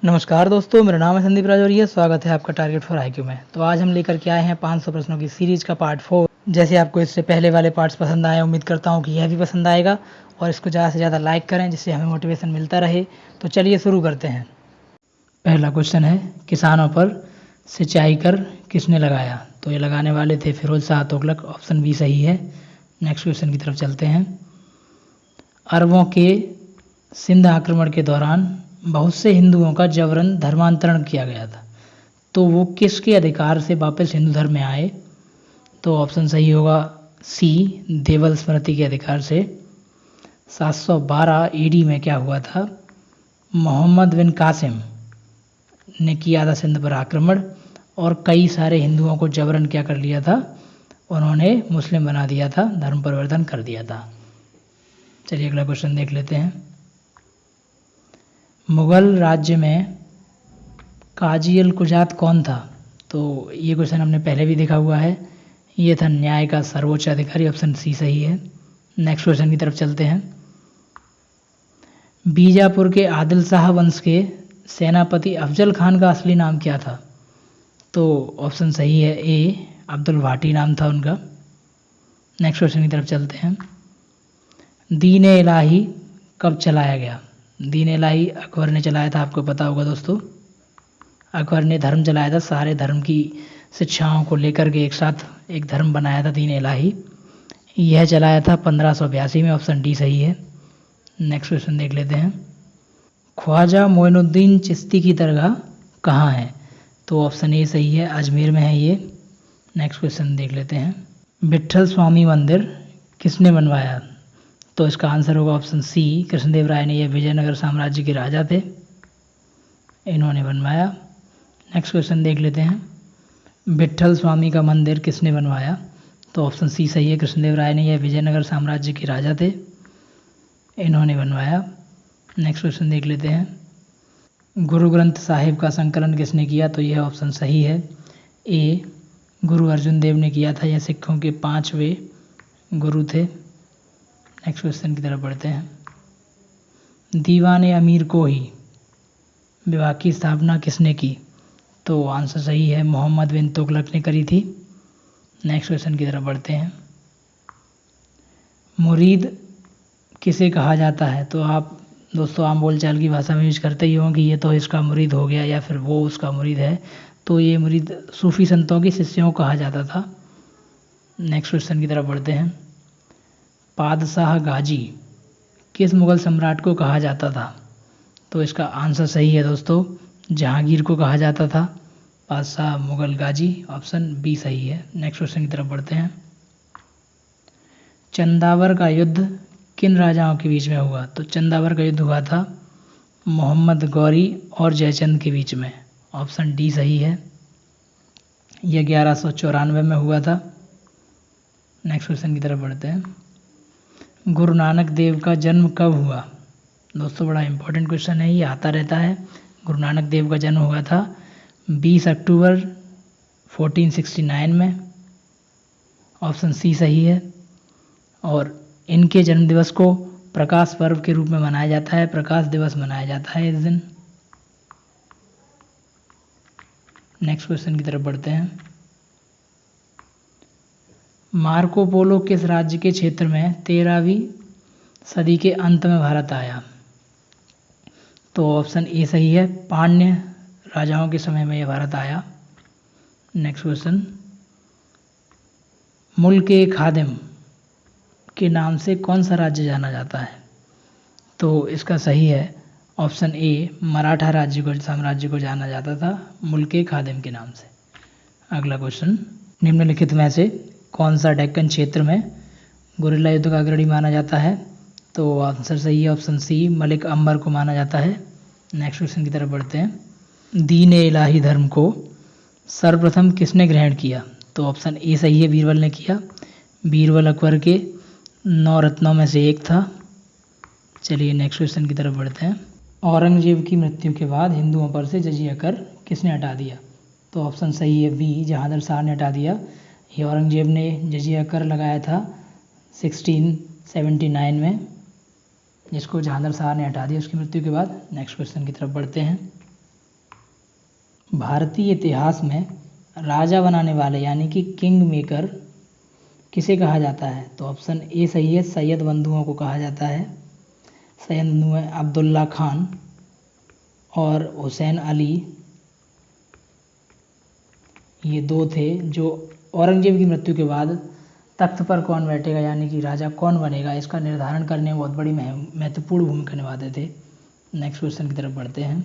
नमस्कार दोस्तों, मेरा नाम है संदीप राजौरिया। स्वागत है आपका टारगेट फॉर आईक्यू में। तो आज हम लेकर के आए हैं 500 प्रश्नों की सीरीज का पार्ट 4। जैसे आपको इससे पहले वाले पार्ट्स पसंद आए, उम्मीद करता हूं कि यह भी पसंद आएगा और इसको ज़्यादा से ज़्यादा लाइक करें जिससे हमें मोटिवेशन मिलता रहे। तो चलिए शुरू करते हैं। पहला क्वेश्चन है, किसानों पर सिंचाई कर किसने लगाया? तो ये लगाने वाले थे फिरोज शाह तुगलक। ऑप्शन बी सही है। नेक्स्ट क्वेश्चन की तरफ चलते हैं। अरबों के सिंध आक्रमण के दौरान बहुत से हिंदुओं का जबरन धर्मांतरण किया गया था, तो वो किसके अधिकार से वापस हिंदू धर्म में आए? तो ऑप्शन सही होगा सी, देवल स्मृति के अधिकार से। 712 ईडी में क्या हुआ था? मोहम्मद बिन कासिम ने किया था सिंध पर आक्रमण और कई सारे हिंदुओं को जबरन क्या कर लिया था? उन्होंने मुस्लिम बना दिया था, धर्म परिवर्तन कर दिया था। चलिए अगला क्वेश्चन देख लेते हैं। मुगल राज्य में काजी अल कुजात कौन था? तो ये क्वेश्चन हमने पहले भी देखा हुआ है। ये था न्याय का सर्वोच्च अधिकारी। ऑप्शन सी सही है। नेक्स्ट क्वेश्चन की तरफ चलते हैं। बीजापुर के आदिल शाह वंश के सेनापति अफजल खान का असली नाम क्या था? तो ऑप्शन सही है ए, अब्दुल भाटी नाम था उनका। नेक्स्ट क्वेश्चन की तरफ चलते हैं। दीन ए इलाही कब चलाया गया? दीन ए इलाही अकबर ने चलाया था, आपको पता होगा दोस्तों। अकबर ने धर्म चलाया था, सारे धर्म की शिक्षाओं को लेकर के एक साथ एक धर्म बनाया था दीन ए इलाही। यह चलाया था 1582 में। ऑप्शन डी सही है। नेक्स्ट क्वेश्चन देख लेते हैं। ख्वाजा मोइनुद्दीन चिश्ती की दरगाह कहाँ है? तो ऑप्शन ए सही है, अजमेर में है ये। नेक्स्ट क्वेश्चन देख लेते हैं। विट्ठल स्वामी मंदिर किसने बनवाया? तो इसका आंसर होगा ऑप्शन सी, कृष्णदेव राय ने। यह विजयनगर साम्राज्य के राजा थे, इन्होंने बनवाया। नेक्स्ट क्वेश्चन देख लेते हैं। विट्ठल स्वामी का मंदिर किसने बनवाया? तो ऑप्शन सी सही है, कृष्णदेव राय ने। यह विजयनगर साम्राज्य के राजा थे, इन्होंने बनवाया। नेक्स्ट क्वेश्चन देख लेते हैं। गुरु ग्रंथ साहिब का संकलन किसने किया? तो यह ऑप्शन सही है, ए, गुरु अर्जुन देव ने किया था। यह सिखों के 5वें गुरु थे। नेक्स्ट क्वेश्चन की तरफ बढ़ते हैं। दीवान अमीर को ही विभाग की स्थापना किसने की? तो आंसर सही है, मोहम्मद बिन तुगलक ने करी थी। नेक्स्ट क्वेश्चन की तरफ बढ़ते हैं। मुरीद किसे कहा जाता है? तो आप दोस्तों आम बोलचाल की भाषा में यूज करते ही होंगे कि ये तो इसका मुरीद हो गया या फिर वो उसका मुरीद है। तो ये मुरीद सूफी संतों के शिष्यों को कहा जाता था। नेक्स्ट क्वेश्चन की तरफ बढ़ते हैं। पादशाह गाजी किस मुगल सम्राट को कहा जाता था? तो इसका आंसर सही है दोस्तों, जहांगीर को कहा जाता था पादशाह मुगल गाजी। ऑप्शन बी सही है। नेक्स्ट क्वेश्चन की तरफ बढ़ते हैं। चंदावर का युद्ध किन राजाओं के बीच में हुआ? तो चंदावर का युद्ध हुआ था मोहम्मद गौरी और जयचंद के बीच में। ऑप्शन डी सही है। यह 1194 में हुआ था। नेक्स्ट क्वेश्चन की तरफ बढ़ते हैं। गुरु नानक देव का जन्म कब हुआ? दोस्तों बड़ा इंपॉर्टेंट क्वेश्चन है, ये आता रहता है। गुरु नानक देव का जन्म हुआ था 20 अक्टूबर 1469 में। ऑप्शन सी सही है। और इनके जन्म दिवस को प्रकाश पर्व के रूप में मनाया जाता है, प्रकाश दिवस मनाया जाता है इस दिन। नेक्स्ट क्वेश्चन की तरफ बढ़ते हैं। मार्को पोलो किस राज्य के क्षेत्र में 13वीं सदी के अंत में भारत आया? तो ऑप्शन ए सही है, पांड्य राजाओं के समय में यह भारत आया। Next question. मुल्क ए खादिम के नाम से कौन सा राज्य जाना जाता है? तो इसका सही है ऑप्शन ए, मराठा राज्य को, साम्राज्य को जाना जाता था मुल्क ए खादिम के नाम से। अगला क्वेश्चन। निम्नलिखित में से कौन सा डेक्कन क्षेत्र में गुरिल्ला युद्ध का अग्रणी माना जाता है? तो आंसर सही है, ऑप्शन सी, मलिक अंबर को माना जाता है। नेक्स्ट क्वेश्चन की तरफ बढ़ते हैं। दीन ए इलाही धर्म को सर्वप्रथम किसने ग्रहण किया? तो ऑप्शन ए सही है, बीरबल ने किया। बीरबल अकबर के 9 रत्नों में से एक था। चलिए नेक्स्ट क्वेश्चन की तरफ बढ़ते हैं। औरंगजेब की मृत्यु के बाद हिंदुओं पर से जजिया कर किसने हटा दिया? तो ऑप्शन सही है बी, जहांगीर शाह ने हटा दिया। ये औरंगजेब ने जजिया कर लगाया था 1679 में, जिसको जहांगीर शाह ने हटा दिया उसकी मृत्यु के बाद। नेक्स्ट क्वेश्चन की तरफ बढ़ते हैं। भारतीय इतिहास में राजा बनाने वाले यानी कि किंग मेकर किसे कहा जाता है? तो ऑप्शन ए सही है, सैयद बंधुओं को कहा जाता है। सैयद बंधु हैं अब्दुल्ला खान और हुसैन अली, ये दो थे जो औरंगजेब की मृत्यु के बाद तख्त पर कौन बैठेगा यानी कि राजा कौन बनेगा इसका निर्धारण करने में बहुत बड़ी महत्वपूर्ण भूमिका निभाते थे। नेक्स्ट क्वेश्चन की तरफ बढ़ते हैं।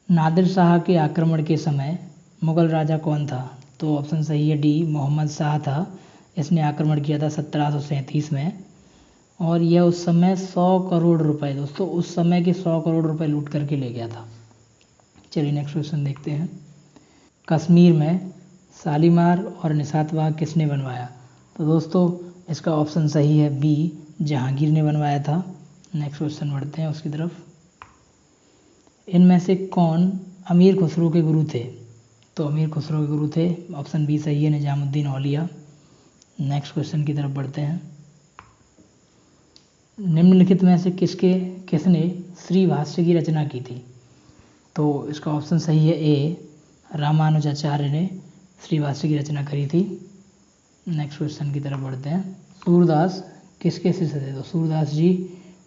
नादिर शाह के आक्रमण के समय मुगल राजा कौन था? तो ऑप्शन सही है डी, मोहम्मद शाह था। इसने आक्रमण किया था 1737 में और यह उस समय 100 करोड़ रुपए, दोस्तों उस समय के 100 करोड़ रुपए लूट करके ले गया था। चलिए नेक्स्ट क्वेश्चन देखते हैं। कश्मीर में शालीमार और निशात बाग किसने बनवाया? तो दोस्तों इसका ऑप्शन सही है बी, जहांगीर ने बनवाया था। नेक्स्ट क्वेश्चन बढ़ते हैं उसकी तरफ। इनमें से कौन अमीर खुसरो के गुरु थे? तो अमीर खुसरो के गुरु थे, ऑप्शन बी सही है, निजामुद्दीन औलिया। नेक्स्ट क्वेश्चन की तरफ बढ़ते हैं। निम्नलिखित में से किसने श्री भाष्य की रचना की थी? तो इसका ऑप्शन सही है ए, रामानुजाचार्य ने श्री भाष्य की रचना करी थी। नेक्स्ट क्वेश्चन की तरफ बढ़ते हैं। सूरदास किसके शिष्य थे? तो सूरदास जी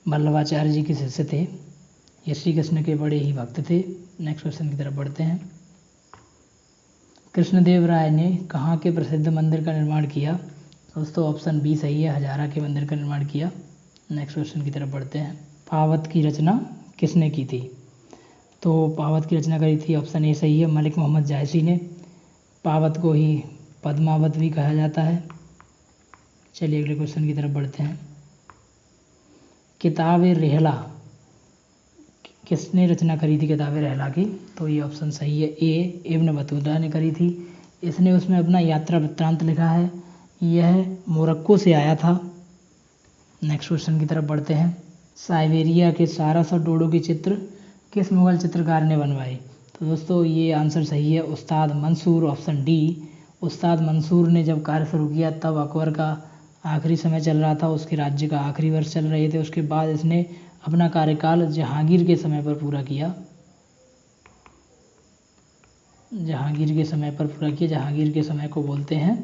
वल्लभाचार्य जी के शिष्य थे। ये श्री कृष्ण के बड़े ही भक्त थे। नेक्स्ट क्वेश्चन की तरफ बढ़ते हैं। कृष्णदेव राय ने कहाँ के प्रसिद्ध मंदिर का निर्माण किया? दोस्तों ऑप्शन बी सही है, हजारा के मंदिर का निर्माण किया। नेक्स्ट क्वेश्चन की तरफ बढ़ते हैं। पावत की रचना किसने की थी? तो पावत की रचना करी थी, ऑप्शन ए सही है, मलिक मोहम्मद जायसी ने। पावत को ही पद्मावत भी कहा जाता है। चलिए अगले क्वेश्चन की तरफ बढ़ते हैं। किताब रेहला किसने रचना करी थी किताब रेहला की? तो ये ऑप्शन सही है ए, इब्न बतूता ने करी थी। इसने उसमें अपना यात्रा वृत्तांत लिखा है। यह मोरक्को से आया था। नेक्स्ट क्वेश्चन की तरफ बढ़ते हैं। साइबेरिया के सारस और डोडो के चित्र किस मुगल चित्रकार ने बनवाए? तो दोस्तों ये आंसर सही है, उस्ताद मंसूर, ऑप्शन डी। उस्ताद मंसूर ने जब कार्य शुरू किया तब अकबर का आखिरी समय चल रहा था, उसके राज्य का आखिरी वर्ष चल रहे थे। उसके बाद इसने अपना कार्यकाल जहांगीर के समय पर पूरा किया। जहांगीर के समय को बोलते हैं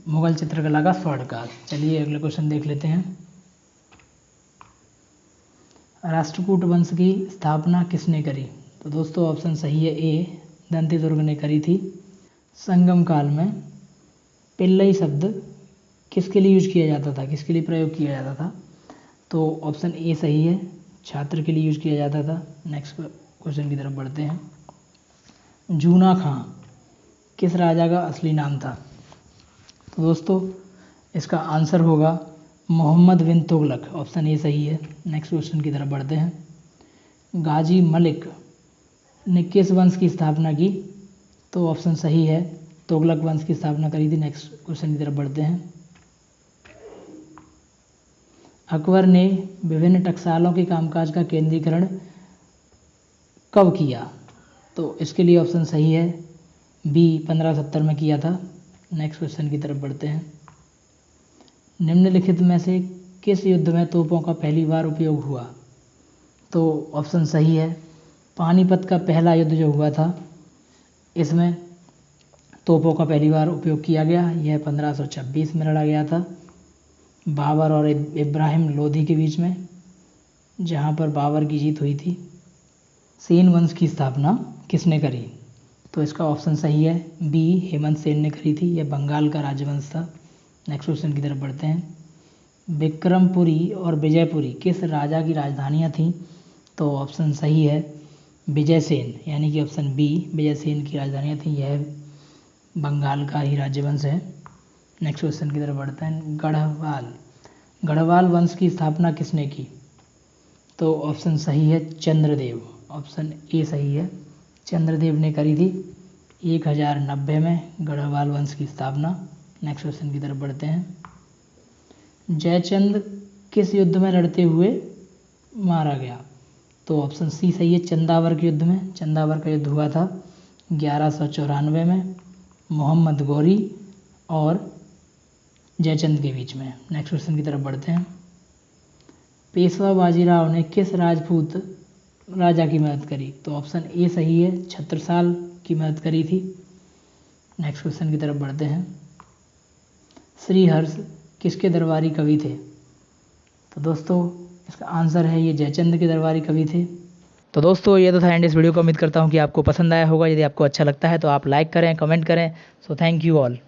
मुगल चित्रकला का स्वर्णकाल। चलिए अगले क्वेश्चन देख लेते हैं। राष्ट्रकूट वंश की स्थापना किसने करी? तो दोस्तों ऑप्शन सही है ए, दंतीदुर्ग ने करी थी। संगम काल में पिल्लई शब्द किसके लिए यूज किया जाता था, किसके लिए प्रयोग किया जाता था? तो ऑप्शन ए सही है, छात्र के लिए यूज किया जाता था। नेक्स्ट क्वेश्चन की तरफ बढ़ते हैं। जूना खां किस राजा का असली नाम था? तो दोस्तों इसका आंसर होगा मोहम्मद बिन तुगलक, ऑप्शन ए सही है। नेक्स्ट क्वेश्चन की तरफ बढ़ते हैं। गाजी मलिक ने किस वंश की स्थापना की? तो ऑप्शन सही है, तुगलक वंश की स्थापना करी थी। नेक्स्ट क्वेश्चन की तरफ बढ़ते हैं। अकबर ने विभिन्न टकसालों के कामकाज का केंद्रीकरण कब किया? तो इसके लिए ऑप्शन सही है बी, 1570 में किया था। नेक्स्ट क्वेश्चन की तरफ बढ़ते हैं। निम्नलिखित में से किस युद्ध में तोपों का पहली बार उपयोग हुआ? तो ऑप्शन सही है, पानीपत का पहला युद्ध जो हुआ था इसमें तोपों का पहली बार उपयोग किया गया। यह 1526 में लड़ा गया था बाबर और इब्राहिम लोधी के बीच में, जहां पर बाबर की जीत हुई थी। सेन वंश की स्थापना किसने करी? तो इसका ऑप्शन सही है बी, हेमंत सेन ने करी थी। यह बंगाल का राजवंश था। नेक्स्ट क्वेश्चन की तरफ बढ़ते हैं। विक्रमपुरी और विजयपुरी किस राजा की राजधानियाँ थीं? तो ऑप्शन सही है विजयसेन, यानी कि ऑप्शन बी, विजयसेन की राजधानियाँ थीं। यह बंगाल का ही राज्यवंश है। नेक्स्ट क्वेश्चन की तरफ बढ़ते हैं। गढ़वाल वंश की स्थापना किसने की? तो ऑप्शन सही है चंद्रदेव, ऑप्शन ए सही है, चंद्रदेव ने करी थी 1090 में गढ़वाल वंश की स्थापना। नेक्स्ट क्वेश्चन की तरफ बढ़ते हैं। जयचंद किस युद्ध में लड़ते हुए मारा गया? तो ऑप्शन सी सही है, चंदावर के युद्ध में। चंदावर का युद्ध हुआ था 1194 में मोहम्मद गौरी और जयचंद के बीच में। नेक्स्ट क्वेश्चन की तरफ बढ़ते हैं। पेशवा बाजीराव ने किस राजपूत राजा की मदद करी? तो ऑप्शन ए सही है, छत्रसाल की मदद करी थी। नेक्स्ट क्वेश्चन की तरफ बढ़ते हैं। श्रीहर्ष किसके दरबारी कवि थे? तो दोस्तों इसका आंसर है ये जयचंद के दरबारी कवि थे। तो दोस्तों ये तो था एंड इस वीडियो को। उम्मीद करता हूँ कि आपको पसंद आया होगा। यदि आपको अच्छा लगता है तो आप लाइक करें, कमेंट करें। So thank you all.